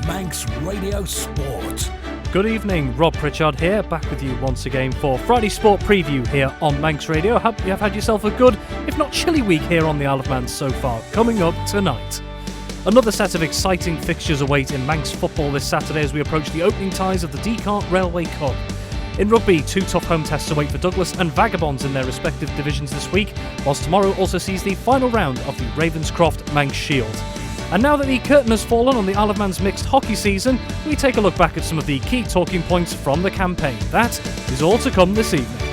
Manx Radio Sport. Good evening, Rob Pritchard here, back with you once again for Friday Sport Preview here on Manx Radio. Hope you have had yourself a good, if not chilly week here on the Isle of Man so far. Coming up tonight, another set of exciting fixtures await in Manx football this Saturday as we approach the opening ties of the Descartes Railway Cup. In rugby, two tough home tests await for Douglas and Vagabonds in their respective divisions this week, whilst tomorrow also sees the final round of the Ravenscroft Manx Shield. And now that the curtain has fallen on the Isle of Man's mixed hockey season, we take a look back at some of the key talking points from the campaign. That is all to come this evening.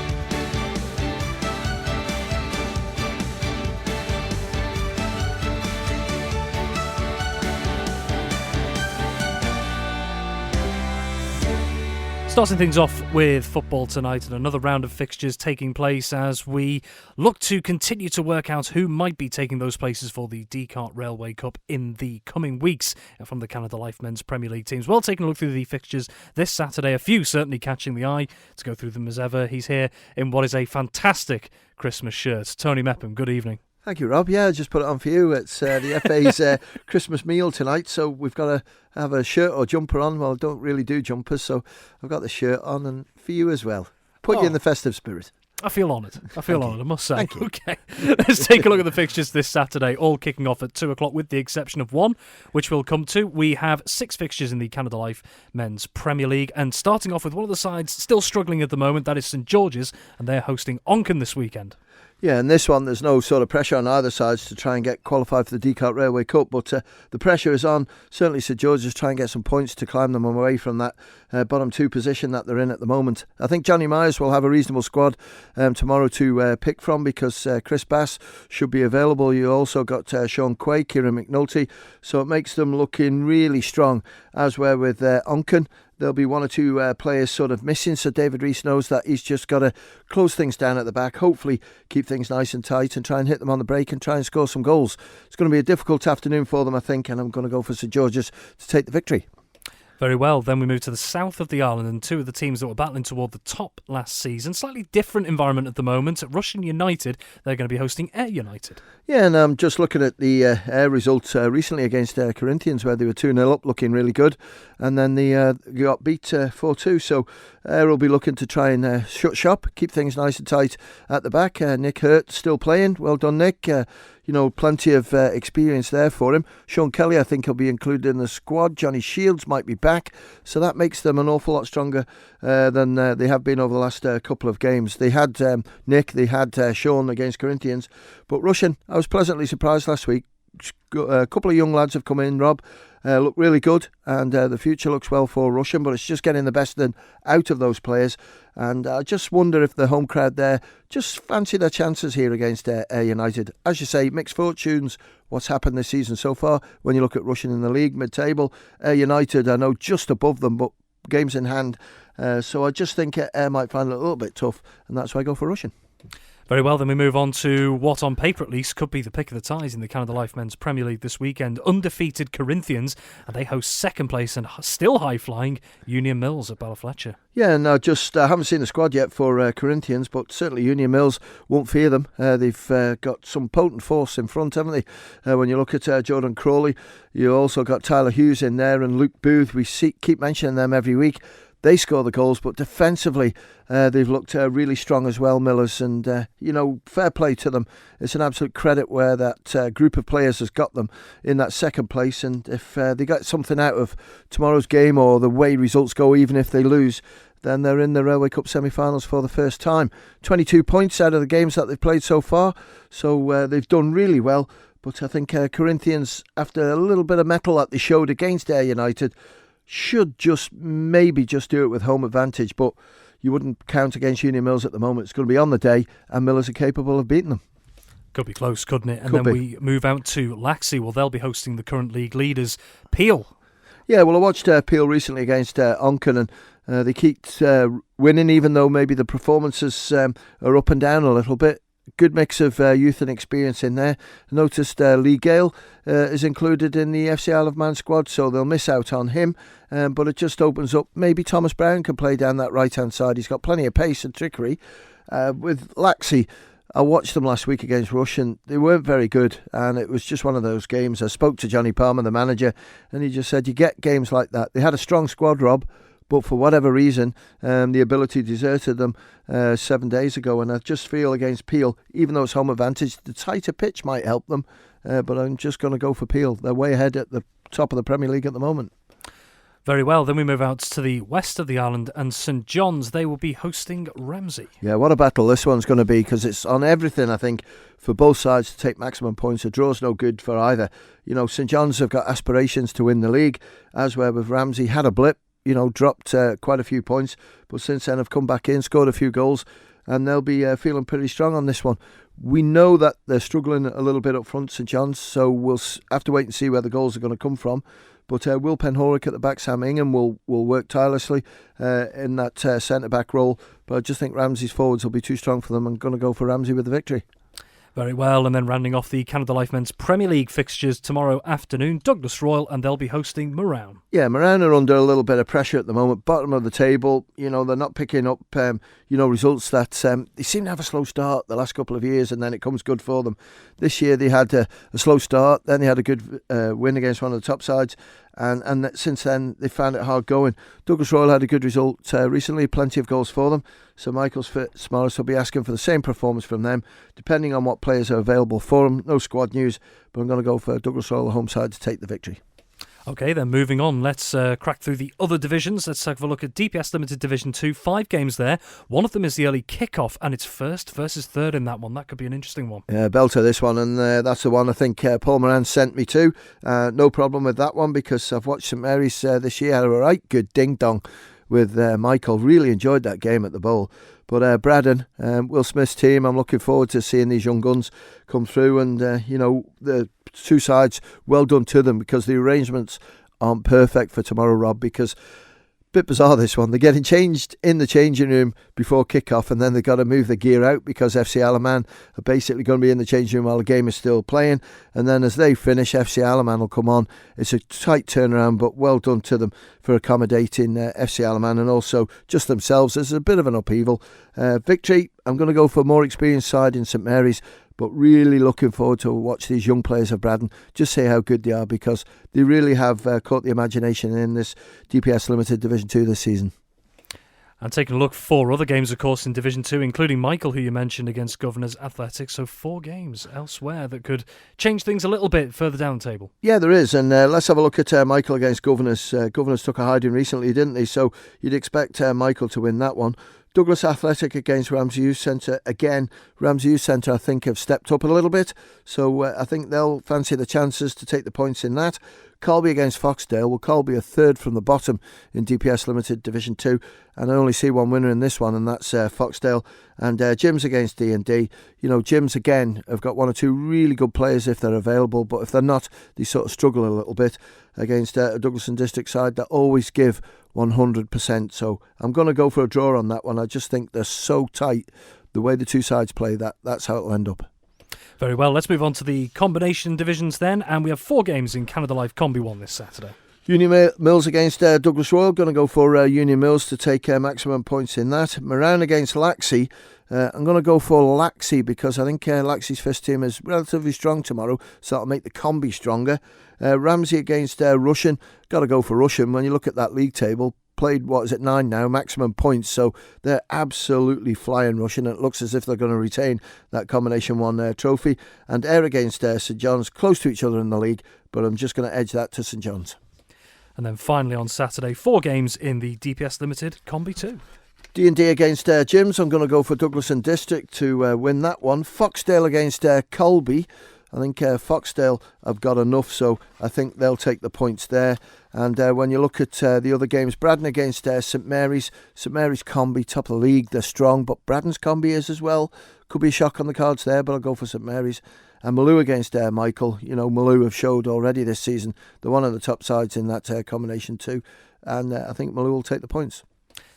Starting things off with football tonight and another round of fixtures taking place as we look to continue to work out who might be taking those places for the Descartes Railway Cup in the coming weeks from the Canada Life Men's Premier League teams. Well, taking a look through the fixtures this Saturday, a few certainly catching the eye. To go through them as ever, he's here in what is a fantastic Christmas shirt. Tony Mepham, good evening. Thank you, Rob. Yeah, I just put it on for you. It's the FA's Christmas meal tonight, so we've got to have a shirt or jumper on. Well, I don't really do jumpers, so I've got the shirt on, and for you as well. Put you in the festive spirit. I feel honoured. I must say. Thank you. Okay, let's take a look at the fixtures this Saturday, all kicking off at 2 o'clock with the exception of one, which we'll come to. We have 6 fixtures in the Canada Life Men's Premier League, and starting off with one of the sides still struggling at the moment, that is St George's, and they're hosting Onken this weekend. Yeah, and this one, there's no sort of pressure on either side to try and get qualified for the Descartes Railway Cup, but the pressure is on. Certainly St George's try and get some points to climb them away from that bottom 2 position that they're in at the moment. I think Johnny Myers will have a reasonable squad tomorrow to pick from because Chris Bass should be available. You also got Sean Quay, Kieran McNulty, so it makes them looking really strong, as we're with Onken. There'll be 1 or 2 players sort of missing, so David Rees knows that he's just got to close things down at the back, hopefully keep things nice and tight and try and hit them on the break and try and score some goals. It's going to be a difficult afternoon for them, I think, and I'm going to go for St George's to take the victory. Very well, then we move to the south of the island and two of the teams that were battling toward the top last season. Slightly different environment at the moment. At Russian United, they're going to be hosting Ayr United. Yeah, and I'm just looking at the Ayr results recently against Corinthians, where they were 2-0 up, looking really good. And then they got beat 4-2. So Ayr will be looking to try and shut shop, keep things nice and tight at the back. Nick Hurt still playing. Well done, Nick. Plenty of experience there for him. Sean Kelly, I think, will be included in the squad. Johnny Shields might be back, so that makes them an awful lot stronger than they have been over the last couple of games. They had Nick, they had Sean against Corinthians, but Russian, I was pleasantly surprised last week. A couple of young lads have come in, Rob, look really good, and the future looks well for Russian, but it's just getting the best out of those players. And I just wonder if the home crowd there just fancy their chances here against Ayr United. As you say, mixed fortunes, what's happened this season so far. When you look at Russian in the league, mid-table, Ayr United, I know, just above them, but games in hand. So I just think Ayr might find it a little bit tough, and that's why I go for Russian. Very well, then we move on to what, on paper at least, could be the pick of the ties in the Canada Life Men's Premier League this weekend. Undefeated Corinthians, and they host second place and still high-flying Union Mills at Ballafletcher. Yeah, and I haven't seen the squad yet for Corinthians, but certainly Union Mills won't fear them. They've got some potent force in front, haven't they? When you look at Jordan Crawley, you also got Tyler Hughes in there and Luke Booth. We keep mentioning them every week. They score the goals, but defensively they've looked really strong as well, Millers, and fair play to them. It's an absolute credit where that group of players has got them in that second place, and if they get something out of tomorrow's game or the way results go, even if they lose, then they're in the Railway Cup semi-finals for the first time. 22 points out of the games that they've played so far, so they've done really well. But I think Corinthians, after a little bit of mettle that they showed against Ayr United, should maybe just do it with home advantage, but you wouldn't count against Union Mills at the moment. It's going to be on the day, and Millers are capable of beating them. Could be close, couldn't it? And then we move out to Laxey. Well, they'll be hosting the current league leaders, Peel. Yeah, well, I watched Peel recently against Onken, and they keep winning, even though maybe the performances are up and down a little bit. Good mix of youth and experience in there. I noticed Lee Gale is included in the FC Isle of Man squad, so they'll miss out on him. But it just opens up. Maybe Thomas Brown can play down that right-hand side. He's got plenty of pace and trickery. With Laxey, I watched them last week against Rush and they weren't very good, and it was just one of those games. I spoke to Johnny Palmer, the manager, and he just said you get games like that. They had a strong squad, Rob, but for whatever reason the ability deserted them 7 days ago, and I just feel against Peel, even though it's home advantage, the tighter pitch might help them, but I'm just going to go for Peel. They're way ahead at the top of the Premier League at the moment. Very well, then we move out to the west of the island, and St John's, they will be hosting Ramsey. Yeah, what a battle this one's going to be, because it's on everything, I think, for both sides to take maximum points. A draw's no good for either. St John's have got aspirations to win the league, as where with Ramsey, had a blip, dropped quite a few points, but since then have come back in, scored a few goals, and they'll be feeling pretty strong on this one. We know that they're struggling a little bit up front, St John's, so we'll have to wait and see where the goals are going to come from. But Will Penhorick at the back, Sam Ingham will work tirelessly in that centre-back role. But I just think Ramsey's forwards will be too strong for them. I'm going to go for Ramsey with the victory. Very well, and then rounding off the Canada Life Men's Premier League fixtures tomorrow afternoon, Douglas Royal, and they'll be hosting Moran. Yeah, Moran are under a little bit of pressure at the moment, bottom of the table. They're not picking up, results that they seem to have a slow start the last couple of years, and then it comes good for them. This year they had a slow start, then they had a good win against one of the top sides, and since then they found it hard going. Douglas Royal had a good result recently, plenty of goals for them. So Michael Fitzmaurice will be asking for the same performance from them, depending on what players are available for them. No squad news, but I'm going to go for Douglas Royal, the home side, to take the victory. OK, then moving on, let's crack through the other divisions. Let's have a look at DPS Limited Division 2. 5 games there. One of them is the early kick-off, and it's first versus third in that one. That could be an interesting one. Yeah, belter this one, and that's the one I think Paul Moran sent me to. No problem with that one, because I've watched St Mary's this year. Had a right good ding-dong with Michael. Really enjoyed that game at the Bowl. But Braddon, Will Smith's team, I'm looking forward to seeing these young guns come through, and the two sides, well done to them, because the arrangements aren't perfect for tomorrow, Rob, because bit bizarre this one. They're getting changed in the changing room before kick-off, and then they've got to move the gear out because FC Alaman are basically going to be in the changing room while the game is still playing, and then as they finish, FC Alaman will come on. It's a tight turnaround, but well done to them for accommodating FC Alaman and also just themselves. There's a bit of an upheaval. Victory, I'm going to go for a more experienced side in St Mary's, but really looking forward to watch these young players of Braddon, just say how good they are, because they really have caught the imagination in this DPS Limited Division 2 this season. And taking a look, 4 other games, of course, in Division 2, including Michael, who you mentioned, against Governors Athletics. So 4 games elsewhere that could change things a little bit further down the table. Yeah, there is. And let's have a look at Michael against Governors. Governors took a hiding recently, didn't they? So you'd expect Michael to win that one. Douglas Athletic against Ramsey Youth Centre. Again, Ramsey Youth Centre, I think, have stepped up a little bit. So I think they'll fancy the chances to take the points in that. Colby against Foxdale. Well, Colby are third from the bottom in DPS Limited Division 2. And I only see one winner in this one, and that's Foxdale. And Jim's against D&D. Jim's, again, have got 1 or 2 really good players if they're available. But if they're not, they sort of struggle a little bit against a Douglas and District side that always give 100%. So I'm going to go for a draw on that one. I just think they're so tight. The way the two sides play, that's how it'll end up. Very well, let's move on to the combination divisions then, and we have 4 games in Canada Life Combi 1 this Saturday. Union Mills against Douglas Royal. Going to go for Union Mills to take maximum points in that. Moran against Laxey. I'm going to go for Laxey because I think Laxey's first team is relatively strong tomorrow, so that'll make the combi stronger. Ramsey against Russian. Got to go for Russian. When you look at that league table, played, 9 now, maximum points, so they're absolutely flying Russian, and it looks as if they're going to retain that combination 1 trophy. And Ayr against St John's, close to each other in the league, but I'm just going to edge that to St John's. And then finally on Saturday, 4 games in the DPS Limited Combi 2. D&D against Jims. I'm going to go for Douglas and District to win that one. Foxdale against Colby. I think Foxdale have got enough, so I think they'll take the points there. And when you look at the other games, Braddon against St Mary's. St Mary's combi, top of the league, they're strong, but Braddon's combi is as well. Could be a shock on the cards there, but I'll go for St Mary's. And Maloo against Michael. Maloo have showed already this season they're one of the top sides in that combination too. And I think Maloo will take the points.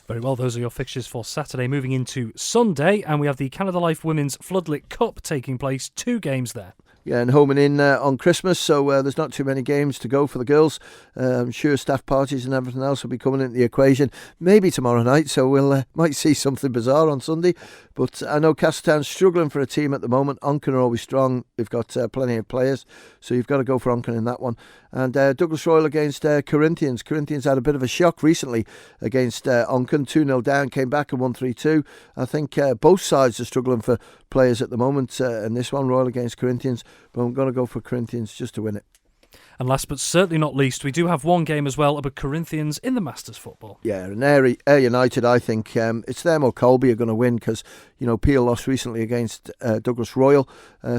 Very well, those are your fixtures for Saturday. Moving into Sunday, and we have the Canada Life Women's Floodlit Cup taking place. 2 games there. and homing in on Christmas, so there's not too many games to go for the girls. I'm sure staff parties and everything else will be coming into the equation maybe tomorrow night, so we'll might see something bizarre on Sunday. But I know Castletown's struggling for a team at the moment. Onken are always strong. They've got plenty of players, so you've got to go for Onken in that one. And Douglas Royal against Corinthians. Corinthians had a bit of a shock recently against Onken. 2-0 down, came back and won 3-2. I think both sides are struggling for players at the moment in this one, Royal against Corinthians. But I'm going to go for Corinthians just to win it. And last but certainly not least, we do have one game as well about Corinthians in the Masters football. Yeah, and Ayr United, I think it's them or Colby are going to win because, Peel lost recently against Douglas Royal.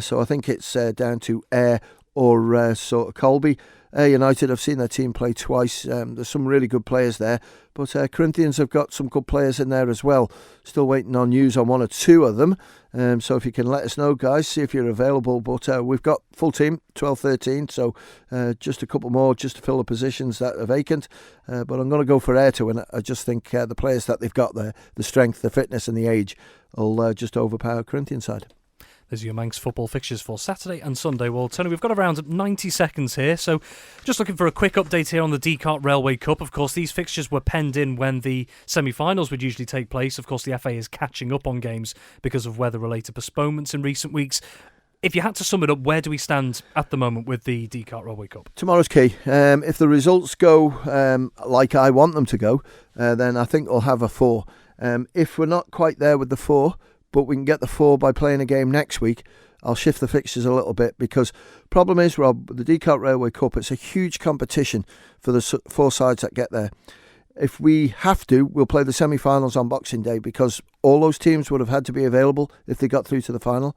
So I think it's down to Ayr or sort of Colby. Ayr United, I've seen their team play twice. There's some really good players there. But Corinthians have got some good players in there as well. Still waiting on news on one or two of them. So if you can let us know, guys, see if you're available. But we've got full team, 12-13. So just a couple more just to fill the positions that are vacant. But I'm going to go for Ayr to win. I just think the players that they've got there, the strength, the fitness and the age, will just overpower Corinthians side. There's your Manx football fixtures for Saturday and Sunday. Well, Tony, we've got around 90 seconds here, so just looking for a quick update here on the Descartes Railway Cup. Of course, these fixtures were penned in when the semi-finals would usually take place. Of course, the FA is catching up on games because of weather-related postponements in recent weeks. If you had to sum it up, where do we stand at the moment with the Descartes Railway Cup? Tomorrow's key. If the results go like I want them to go, then I think we'll have a 4. If we're not quite there with the 4, but we can get the 4 by playing a game next week, I'll shift the fixtures a little bit because problem is, Rob, the Descartes Railway Cup, it's a huge competition for the 4 sides that get there. If we have to, we'll play the semi-finals on Boxing Day because all those teams would have had to be available if they got through to the final.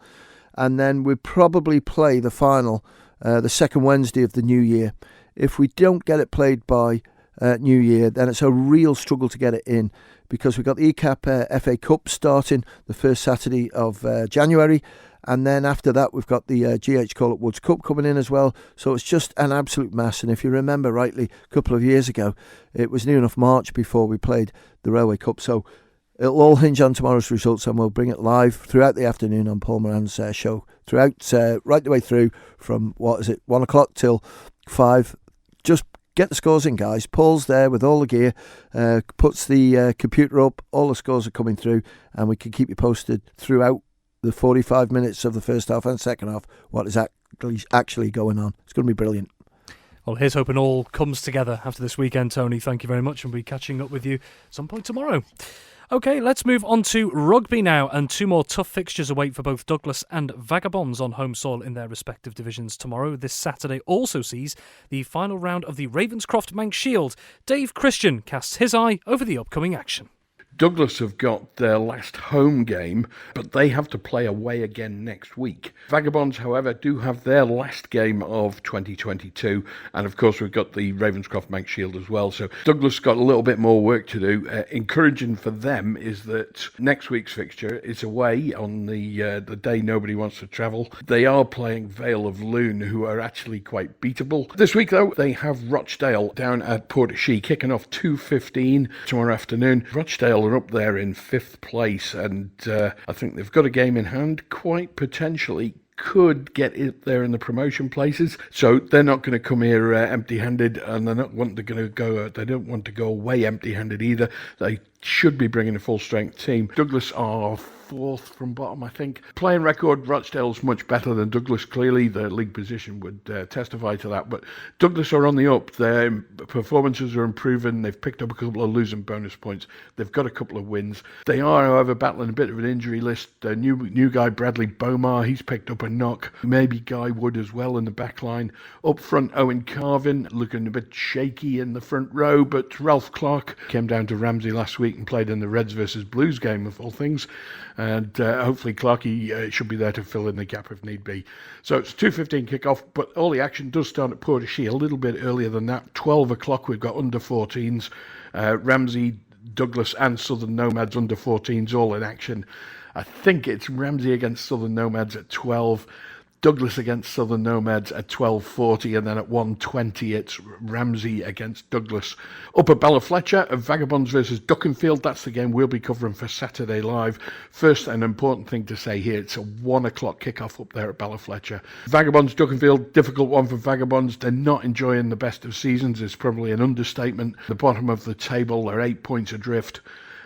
And then we'd probably play the final the second Wednesday of the new year. If we don't get it played by New Year, then it's a real struggle to get it in because we've got the ECAP FA Cup starting the first Saturday of January, and then after that we've got the GH Call Up Woods Cup coming in as well, so it's just an absolute mess. And if you remember rightly, a couple of years ago it was near enough March before we played the Railway Cup, so it'll all hinge on tomorrow's results, and we'll bring it live throughout the afternoon on Paul Moran's show, throughout right the way through from 1 o'clock till 5. Just get the scores in, guys. Paul's there with all the gear, puts the computer up, all the scores are coming through, and we can keep you posted throughout the 45 minutes of the first half and second half what is actually going on. It's going to be brilliant. Well, here's hoping all comes together after this weekend, Tony. Thank you very much, and we'll be catching up with you at some point tomorrow. OK, let's move on to rugby now, and 2 more tough fixtures await for both Douglas and Vagabonds on home soil in their respective divisions tomorrow. This Saturday also sees the final round of the Ravenscroft Manx Shield. Dave Christian casts his eye over the upcoming action. Douglas have got their last home game, but they have to play away again next week. Vagabonds, however, do have their last game of 2022, and of course we've got the Ravenscroft Manx Shield as well, so Douglas got a little bit more work to do. Encouraging for them is that next week's fixture is away on the day nobody wants to travel. They are playing Vale of Loon, who are actually quite beatable. This week, though, they have Rochdale down at Portashee, kicking off 2:15 tomorrow afternoon. Rochdale are up there in 5th place, and I think they've got a game in hand, quite potentially could get it there in the promotion places, so they're not going to come here empty-handed, and they don't want to go away empty-handed either. They should be bringing a full-strength team. Douglas are 4th from bottom, I think. Playing record, Rochdale's much better than Douglas, clearly. Their league position would testify to that, but Douglas are on the up. Their performances are improving. They've picked up a couple of losing bonus points. They've got a couple of wins. They are, however, battling a bit of an injury list. The new guy, Bradley Bomar, he's picked up a knock. Maybe Guy Wood as well in the back line. Up front, Owen Carvin, looking a bit shaky in the front row, but Ralph Clark came down to Ramsey last week and played in the Reds versus Blues game, of all things. And hopefully Clarkey should be there to fill in the gap if need be. So it's 2:15 kick-off, but all the action does start at Portashee a little bit earlier than that. 12 o'clock, we've got under-14s. Ramsey, Douglas and Southern Nomads under-14s all in action. I think it's Ramsey against Southern Nomads at 12. Douglas against Southern Nomads at 12:40, and then at 1:20 it's Ramsey against Douglas. Up at Ballafletcher, Vagabonds versus Duckenfield. That's the game we'll be covering for Saturday Live. First, an important thing to say here, it's a 1 o'clock kickoff up there at Ballafletcher. Vagabonds, Duckenfield, difficult one for Vagabonds. They're not enjoying the best of seasons, it's probably an understatement. The bottom of the table, they're 8 points adrift.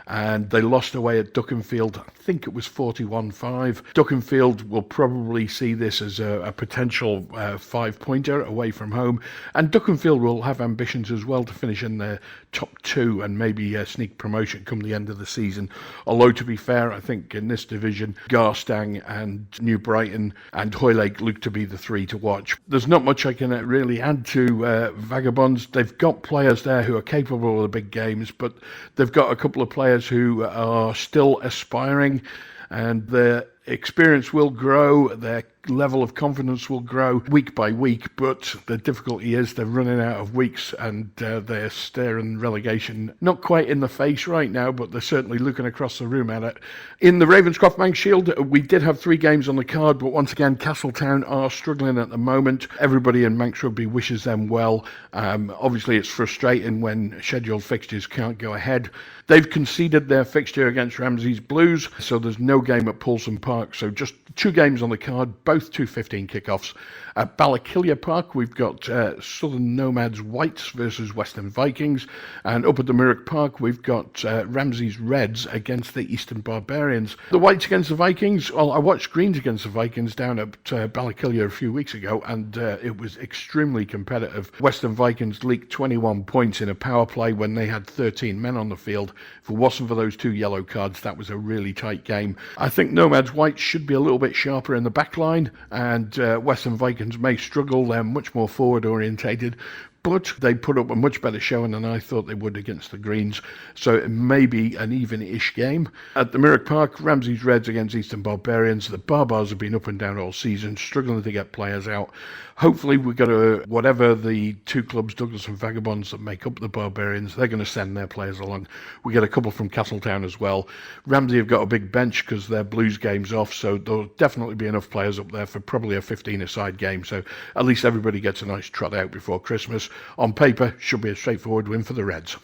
And they lost away at Duckenfield. I think it was 41-5. Duckenfield will probably see this as a potential 5-pointer away from home. And Duckenfield will have ambitions as well to finish in their top 2 and maybe sneak promotion come the end of the season. Although, to be fair, I think in this division, Garstang and New Brighton and Hoylake look to be the 3 to watch. There's not much I can really add to Vagabonds. They've got players there who are capable of the big games, but they've got a couple of players who are still aspiring, and their experience will grow, their level of confidence will grow week by week, but the difficulty is they're running out of weeks and they're staring relegation not quite in the face right now, but they're certainly looking across the room at it. In the Ravenscroft Manx Shield, we did have 3 games on the card, but once again Castletown are struggling at the moment. Everybody in Manx Rugby wishes them well. Obviously it's frustrating when scheduled fixtures can't go ahead. They've conceded their fixture against Ramsey's Blues, so there's no game at Paulson Park, so just 2 games on the card, both 2:15 kickoffs. At Ballakillia Park, we've got Southern Nomads Whites versus Western Vikings, and up at the Mirrock Park, we've got Ramsey's Reds against the Eastern Barbarians. The Whites against the Vikings, well, I watched Greens against the Vikings down at Ballakillia a few weeks ago, and it was extremely competitive. Western Vikings leaked 21 points in a power play when they had 13 men on the field. If it wasn't for those 2 yellow cards, that was a really tight game. I think Nomads Whites should be a little bit sharper in the back line, and Western Vikings may struggle. They're much more forward orientated, but they put up a much better showing than I thought they would against the Greens, so it may be an even-ish game. At the Mirrock Park, Ramsey's Reds against Eastern Barbarians. The Barbars have been up and down all season, struggling to get players out. Hopefully we've got whatever the 2 clubs, Douglas and Vagabonds, that make up the Barbarians, they're going to send their players along. We get a couple from Castletown as well. Ramsey have got a big bench because their Blues game's off, so there'll definitely be enough players up there for probably a 15-a-side game, so at least everybody gets a nice trot out before Christmas. On paper, should be a straightforward win for the Reds.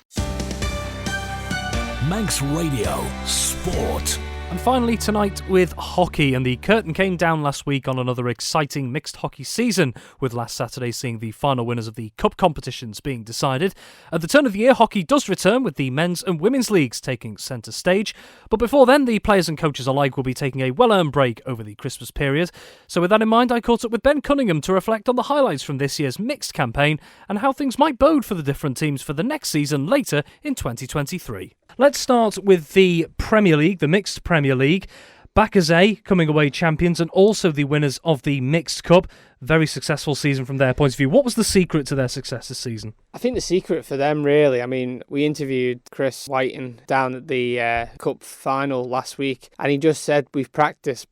Manx Radio Sport. And finally tonight with hockey, and the curtain came down last week on another exciting mixed hockey season, with last Saturday seeing the final winners of the cup competitions being decided. At the turn of the year, hockey does return with the men's and women's leagues taking centre stage, but before then the players and coaches alike will be taking a well-earned break over the Christmas period. So with that in mind, I caught up with Ben Cunningham to reflect on the highlights from this year's mixed campaign and how things might bode for the different teams for the next season later in 2023. Let's start with the Premier League, the Mixed Premier League. Bacchus coming away champions and also the winners of the Mixed Cup. Very successful season from their point of view. What was the secret to their success this season? I think the secret for them, really, I mean, we interviewed Chris Whiting down at the Cup final last week, and he just said we've practiced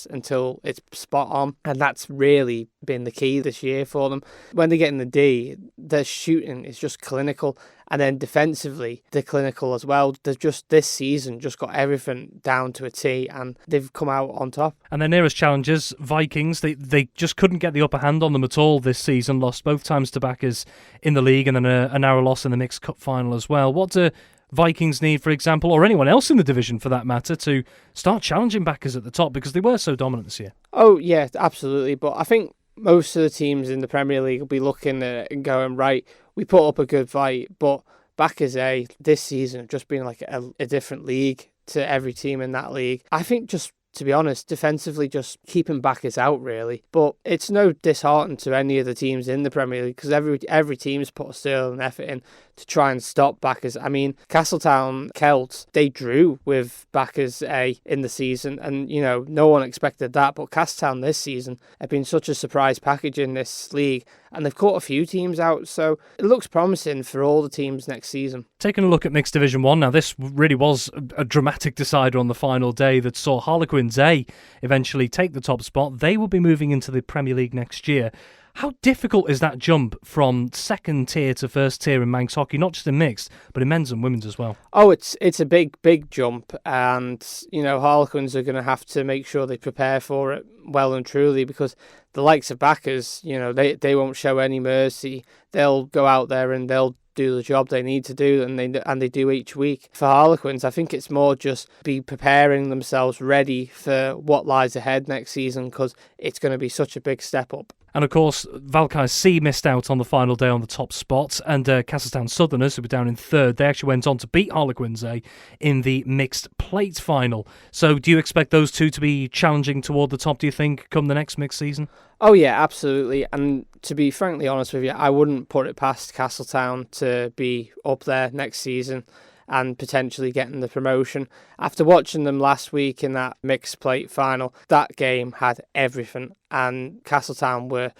until it's spot on, and that's really been the key this year for them. When they get in the D, their shooting is just clinical, and then defensively, they're clinical as well. They've just, this season, just got everything down to a T, and they've come out on top. And their nearest challengers, Vikings, they just couldn't get the upper hand on them at all this season. Lost both times to Bacchus in the league, and then a narrow loss in the Mixed Cup final as well. What do Vikings need, for example, or anyone else in the division for that matter, to start challenging Bacchus at the top, because they were so dominant this year? Oh, yeah, absolutely. But I think most of the teams in the Premier League will be looking at it and going, right, we put up a good fight, but Bacchus this season have just been like a different league to every team in that league. I think just, to be honest, defensively just keeping Bacchus out, really. But it's no disheartening to any of the teams in the Premier League, because every team's put a sterling effort in to try and stop Bacchus. I mean, Castletown Celts, they drew with Bacchus in the season, and, you know, no one expected that. But Castletown this season have been such a surprise package in this league, and they've caught a few teams out, so it looks promising for all the teams next season. Taking a look at Mixed Division 1 now, this really was a dramatic decider on the final day that saw Harlequins A eventually take the top spot. They will be moving into the Premier League next year. How difficult is that jump from second tier to first tier in Manx hockey, not just in mixed, but in men's and women's as well? Oh, it's a big jump, and Harlequins are going to have to make sure they prepare for it well and truly, because the likes of backers, they won't show any mercy. They'll go out there and they'll do the job they need to do, and they do each week. For Harlequins, I think it's more just be preparing themselves ready for what lies ahead next season, because it's going to be such a big step up. And of course, Valkyrie C missed out on the final day on the top spot, and Castletown Southerners, who were down in third, they actually went on to beat Harlequins A in the mixed plate final. So do you expect those two to be challenging toward the top, do you think, come the next mixed season? Oh yeah, absolutely. And to be frankly honest with you, I wouldn't put it past Castletown to be up there next season and potentially getting the promotion. After watching them last week in that mixed plate final, that game had everything, and Castletown were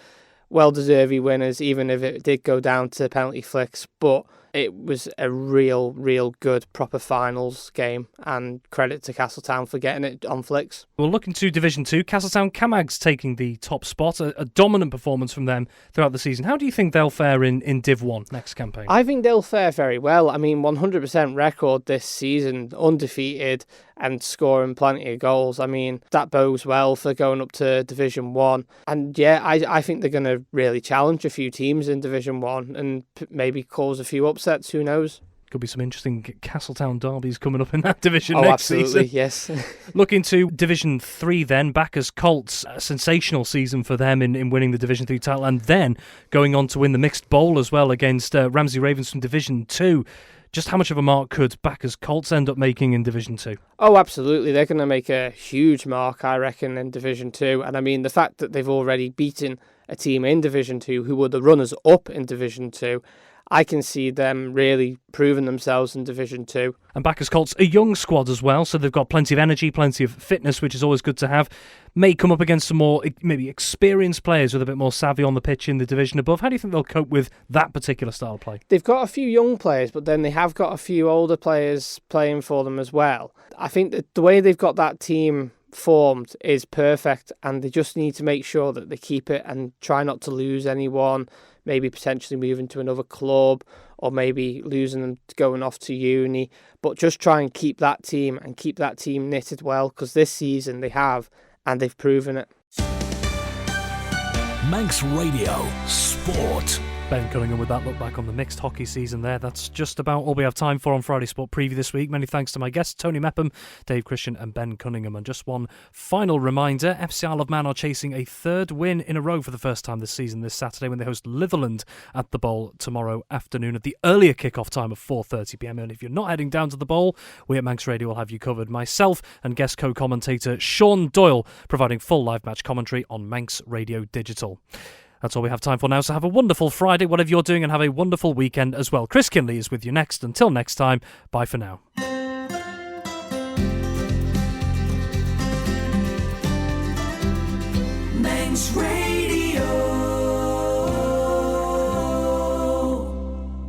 well-deserved winners, even if it did go down to penalty flicks. But it was a real good, proper finals game, and credit to Castletown for getting it on flicks. Well, looking to Division 2, Castletown Camags taking the top spot, a dominant performance from them throughout the season. How do you think they'll fare in Div 1 next campaign? I think they'll fare very well. I mean, 100% record this season, undefeated and scoring plenty of goals. I mean, that bodes well for going up to Division 1. And yeah, I think they're going to really challenge a few teams in Division 1 and maybe cause a few upsets, who knows? Could be some interesting Castletown derbies coming up in that division next absolutely, season. Yes. Looking to Division 3 then, Backers Colts, a sensational season for them in winning the Division 3 title, and then going on to win the Mixed Bowl as well against Ramsey Ravens from Division 2. Just how much of a mark could Backers Colts end up making in Division 2? Oh, absolutely. They're going to make a huge mark, I reckon, in Division 2. And I mean, the fact that they've already beaten a team in Division 2 who were the runners-up in Division 2, I can see them really proving themselves in Division 2. And Backers Colts, a young squad as well, so they've got plenty of energy, plenty of fitness, which is always good to have. May come up against some more maybe experienced players with a bit more savvy on the pitch in the division above. How do you think they'll cope with that particular style of play? They've got a few young players, but then they have got a few older players playing for them as well. I think that the way they've got that team formed is perfect, and they just need to make sure that they keep it and try not to lose anyone, maybe potentially moving to another club or maybe losing them going off to uni, but just try and keep that team knitted well, because this season they have, and they've proven it. Manx Radio Sport. Ben Cunningham with that look back on the mixed hockey season there. That's just about all we have time for on Friday Sport Preview this week. Many thanks to my guests, Tony Mepham, Dave Christian and Ben Cunningham. And just one final reminder, FC Isle of Man are chasing a third win in a row for the first time this season this Saturday when they host Litherland at the Bowl tomorrow afternoon at the earlier kick-off time of 4:30pm. And if you're not heading down to the Bowl, we at Manx Radio will have you covered. Myself and guest co-commentator Sean Doyle providing full live match commentary on Manx Radio Digital. That's all we have time for now, so have a wonderful Friday, whatever you're doing, and have a wonderful weekend as well. Chris Kinley is with you next. Until next time, bye for now. Manx Radio.